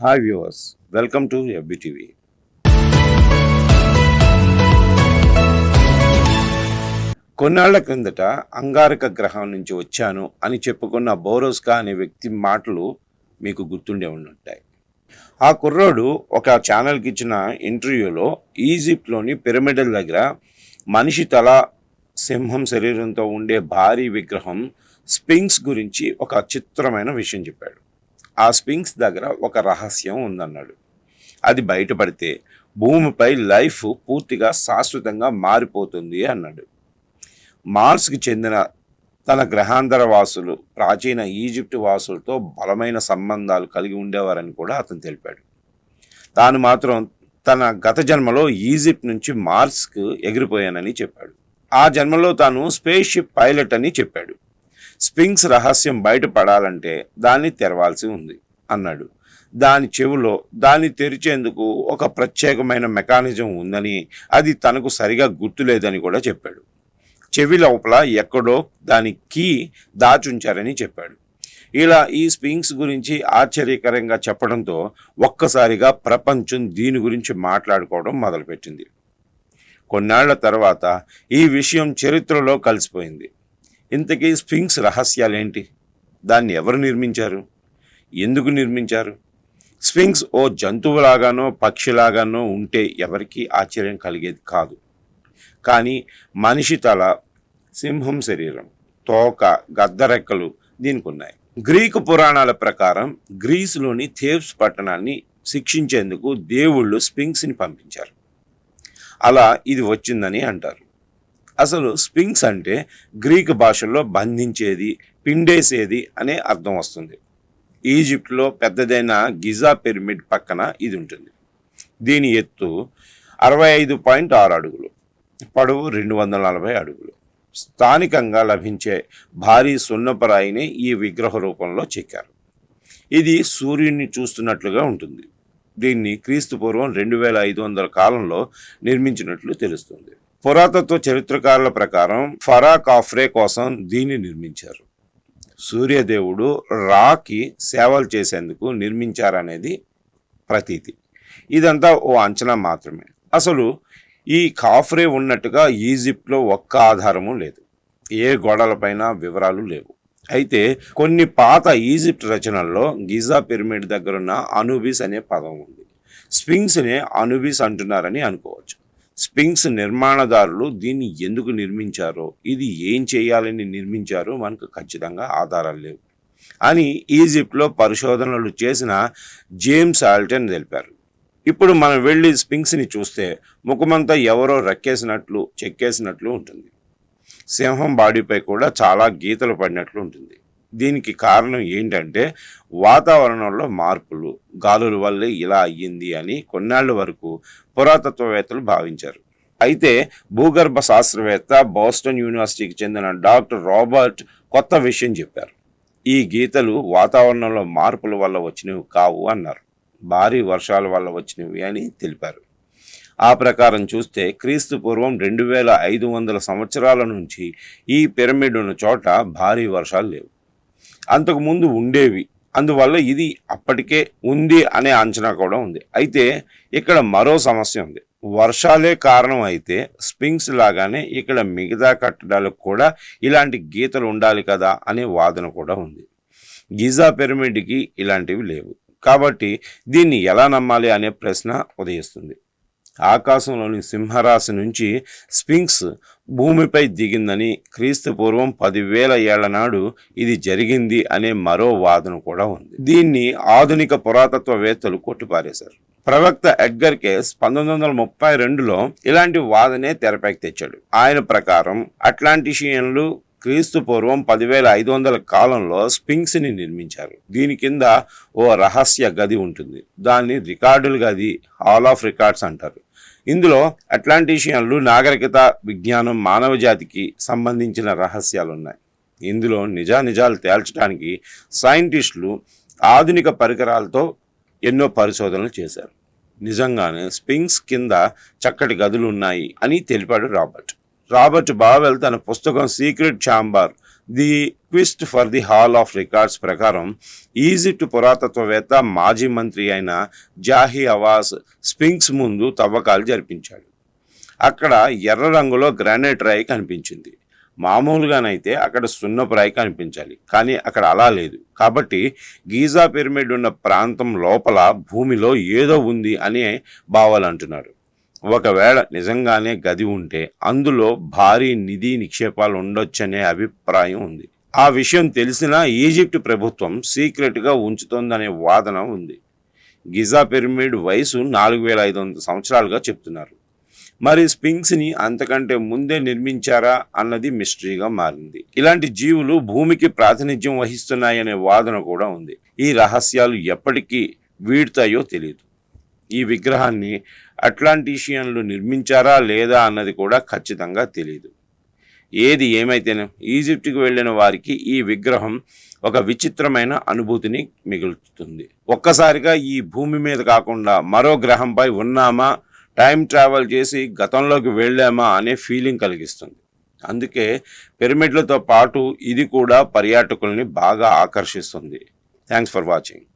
Hi viewers, welcome to FBTV. కొన్నాళ్ల క్రిందట అంగారక గ్రహం నుంచి వచ్చాను అని చెప్పుకున్న బోరోస్కా అనే వ్యక్తి మాటలు మీకు గుర్తుండే ఉంటాయి. ఆ కుర్రోడు ఒక ఛానల్కి ఇచ్చిన ఇంటర్వ్యూలో ఈజిప్ట్లోని పిరమిడ్ల దగ్గర మనిషి తల, సింహం శరీరంతో ఉండే భారీ విగ్రహం స్పింక్స్ గురించి ఒక చిత్రమైన విషయం చెప్పాడు. ఆ స్పింక్స్ దగ్గర ఒక రహస్యం ఉందన్నాడు. అది బయటపడితే భూమిపై లైఫ్ పూర్తిగా శాశ్వతంగా మారిపోతుంది అన్నాడు. మార్స్కి చెందిన తన గ్రహాంతర వాసులు ప్రాచీన ఈజిప్ట్ వాసులతో బలమైన సంబంధాలు కలిగి ఉండేవారని కూడా అతను తెలిపాడు. తాను మాత్రం తన గత జన్మలో ఈజిప్ట్ నుంచి మార్స్కు ఎగిరిపోయానని చెప్పాడు. ఆ జన్మలో తాను స్పేస్ షిప్ పైలట్ అని చెప్పాడు. స్పింక్స్ రహస్యం బయటపడాలంటే దాన్ని తెరవాల్సి ఉంది అన్నాడు. దాని చెవులో దాన్ని తెరిచేందుకు ఒక ప్రత్యేకమైన మెకానిజం ఉందని, అది తనకు సరిగా గుర్తులేదని కూడా చెప్పాడు. చెవి లోపల ఎక్కడో దాని కీ దాచుంచారని చెప్పాడు. ఇలా ఈ స్పింక్స్ గురించి ఆశ్చర్యకరంగా చెప్పడంతో ఒక్కసారిగా ప్రపంచం దీని గురించి మాట్లాడుకోవడం మొదలుపెట్టింది. కొన్నాళ్ల తర్వాత ఈ విషయం చరిత్రలో కలిసిపోయింది. ఇంతకీ స్పింక్స్ రహస్యాలేంటి? దాన్ని ఎవరు నిర్మించారు? ఎందుకు నిర్మించారు? స్పింక్స్ ఓ జంతువులాగానో పక్షిలాగానో ఉంటే ఎవరికీ ఆశ్చర్యం కలిగేది కాదు. కానీ మనిషి తల, సింహం శరీరం, తోక, గద్దరెక్కలు దీనికి ఉన్నాయి. గ్రీకు పురాణాల ప్రకారం గ్రీసులోని థేబ్స్ పట్టణాన్ని శిక్షించేందుకు దేవుళ్ళు స్పింక్స్ని పంపించారు. అలా ఇది వచ్చిందని అంటారు. అసలు స్పింక్స్ అంటే గ్రీకు భాషలో బంధించేది, పిండేసేది అనే అర్థం వస్తుంది. ఈజిప్ట్లో పెద్దదైన గిజా పిరమిడ్ పక్కన ఇది ఉంటుంది. దీని ఎత్తు 65.6 అడుగులు, పొడవు 240 అడుగులు. స్థానికంగా లభించే భారీ సున్నపరాయిని ఈ విగ్రహ రూపంలో చెక్కారు. ఇది సూర్యుడిని చూస్తున్నట్లుగా ఉంటుంది. దీన్ని క్రీస్తుపూర్వం 2500 కాలంలో నిర్మించినట్లు తెలుస్తుంది. పురాతత్వ చరిత్రకారుల ప్రకారం ఫరా కాఫ్రే కోసం దీన్ని నిర్మించారు. సూర్యదేవుడు రాకి సేవలు చేసేందుకు నిర్మించారనేది ప్రతీతి. ఇదంతా ఓ అంచనా మాత్రమే. అసలు ఈ కాఫ్రే ఉన్నట్టుగా ఈజిప్ట్లో ఒక్క ఆధారము లేదు. ఏ గోడలపైన వివరాలు లేవు. అయితే కొన్ని పాత ఈజిప్ట్ రచనల్లో గిజా పిరమిడ్ దగ్గరున్న అనూబిస్ అనే పదం ఉంది. స్పింక్స్నే అనూబిస్ అంటున్నారని అనుకోవచ్చు. స్పింక్స్ నిర్మాణదారులు దీన్ని ఎందుకు నిర్మించారో, ఇది ఏం చేయాలని నిర్మించారో మనకు ఖచ్చితంగా ఆధారాలు లేవు అని ఈజిప్ట్లో పరిశోధనలు చేసిన జేమ్స్ ఆల్టన్ తెలిపారు. ఇప్పుడు మనం వెళ్ళి స్పింక్స్ని చూస్తే ముఖమంతా ఎవరో రక్కేసినట్లు, చెక్కేసినట్లు ఉంటుంది. సింహం బాడీపై కూడా చాలా గీతలు పడినట్లు ఉంటుంది. దీనికి కారణం ఏంటంటే వాతావరణంలో మార్పులు, గాలుల వల్లే ఇలా అయ్యింది అని కొన్నాళ్ళ వరకు పురాతత్వవేత్తలు భావించారు. అయితే భూగర్భ శాస్త్రవేత్త బోస్టన్ యూనివర్సిటీకి చెందిన డాక్టర్ రాబర్ట్ కొత్త విషయం చెప్పారు. ఈ గీతలు వాతావరణంలో మార్పుల వల్ల వచ్చినవి కావు అన్నారు. భారీ వర్షాల వల్ల వచ్చినవి అని తెలిపారు. ఆ ప్రకారం చూస్తే క్రీస్తు పూర్వం 2500 సంవత్సరాల నుంచి ఈ పిరమిడ్ ఉన్న చోట భారీ వర్షాలు లేవు. అంతకుముందు ఉండేవి. అందువల్ల ఇది అప్పటికే ఉంది అనే అంచనా కూడా ఉంది. అయితే ఇక్కడ మరో సమస్య ఉంది. వర్షాలే కారణం అయితే స్పింక్స్ లాగానే ఇక్కడ మిగతా కట్టడాలకు కూడా ఇలాంటి గీతలు ఉండాలి కదా అనే వాదన కూడా ఉంది. గిజా పిరమిడ్కి ఇలాంటివి లేవు. కాబట్టి దీన్ని ఎలా నమ్మాలి అనే ప్రశ్న ఉదయిస్తుంది. ఆకాశంలోని సింహరాశి నుంచి స్పింక్స్ భూమిపై దిగిందని, క్రీస్తు పూర్వం 10,000 ఏళ్ల నాడు ఇది జరిగింది అనే మరో వాదన కూడా ఉంది. దీన్ని ఆధునిక పురాతత్వవేత్తలు కొట్టిపారేశారు. ప్రవక్త ఎడ్గర్ కేస్ 1932లో ఇలాంటి వాదనే తెరపైకి తెచ్చాడు. ఆయన ప్రకారం అట్లాంటిషియన్లు క్రీస్తు పూర్వం 10,500 కాలంలో స్పింక్స్ని నిర్మించారు. దీని కింద ఓ రహస్య గది ఉంటుంది. దాన్ని రికార్డుల గది, హాల్ ఆఫ్ రికార్డ్స్ అంటారు. ఇందులో అట్లాంటిషియన్లు, నాగరికత, విజ్ఞానం, మానవ జాతికి సంబంధించిన రహస్యాలు ఉన్నాయి. ఇందులో నిజాలు తేల్చడానికి సైంటిస్టులు ఆధునిక పరికరాలతో ఎన్నో పరిశోధనలు చేశారు. నిజంగానే స్పింక్స్ కింద చక్కటి గదులు ఉన్నాయి అని తెలిపాడు రాబర్ట్ బావెల్ తన పుస్తకం Secret Chamber The Quest for the Hall of Records ప్రకారం ఈజిప్ట్ పురాతత్వవేత్త మాజీ మంత్రి అయిన జాహీ అవాస్ స్ఫింక్స్ ముందు తవ్వకాలు జరిపించాడు. అక్కడ ఎర్ర రంగులో గ్రానైట్ రాయి కనిపించింది. మామూలుగానైతే అక్కడ సున్నపు రాయి కనిపించాలి, కానీ అక్కడ అలా లేదు. కాబట్టి గీజా పిరమిడ్ ఉన్న ప్రాంతం లోపల భూమిలో ఏదో ఉంది అని బావాలు అంటున్నారు. ఒకవేళ నిజంగానే గది ఉంటే అందులో భారీ నిధి నిక్షేపాలు ఉండొచ్చనే అభిప్రాయం ఉంది. ఆ విషయం తెలిసినా ఈజిప్ట్ ప్రభుత్వం సీక్రెట్గా ఉంచుతోందనే వాదన ఉంది. గిజా పిరమిడ్ వయసు 4500 సంవత్సరాలుగా చెప్తున్నారు. మరి స్ఫింక్స్ని అంతకంటే ముందే నిర్మించారా అన్నది మిస్టరీగా మారింది. ఇలాంటి జీవులు భూమికి ప్రాతినిధ్యం వహిస్తున్నాయనే వాదన కూడా ఉంది. ఈ రహస్యాలు ఎప్పటికీ వీడుతాయో తెలియదు. ఈ విగ్రహాన్ని అట్లాంటిషియన్లు నిర్మించారా లేదా అన్నది కూడా ఖచ్చితంగా తెలియదు. ఏది ఏమైతేనే ఈజిప్ట్కి వెళ్ళిన వారికి ఈ విగ్రహం ఒక విచిత్రమైన అనుభూతిని మిగులుతుంది. ఒక్కసారిగా ఈ భూమి మీద కాకుండా మరో గ్రహంపై ఉన్నామా, టైం ట్రావెల్ చేసి గతంలోకి వెళ్ళామా అనే ఫీలింగ్ కలిగిస్తుంది. అందుకే పిరమిడ్లతో పాటు ఇది కూడా పర్యాటకుల్ని బాగా ఆకర్షిస్తుంది. Thanks for watching.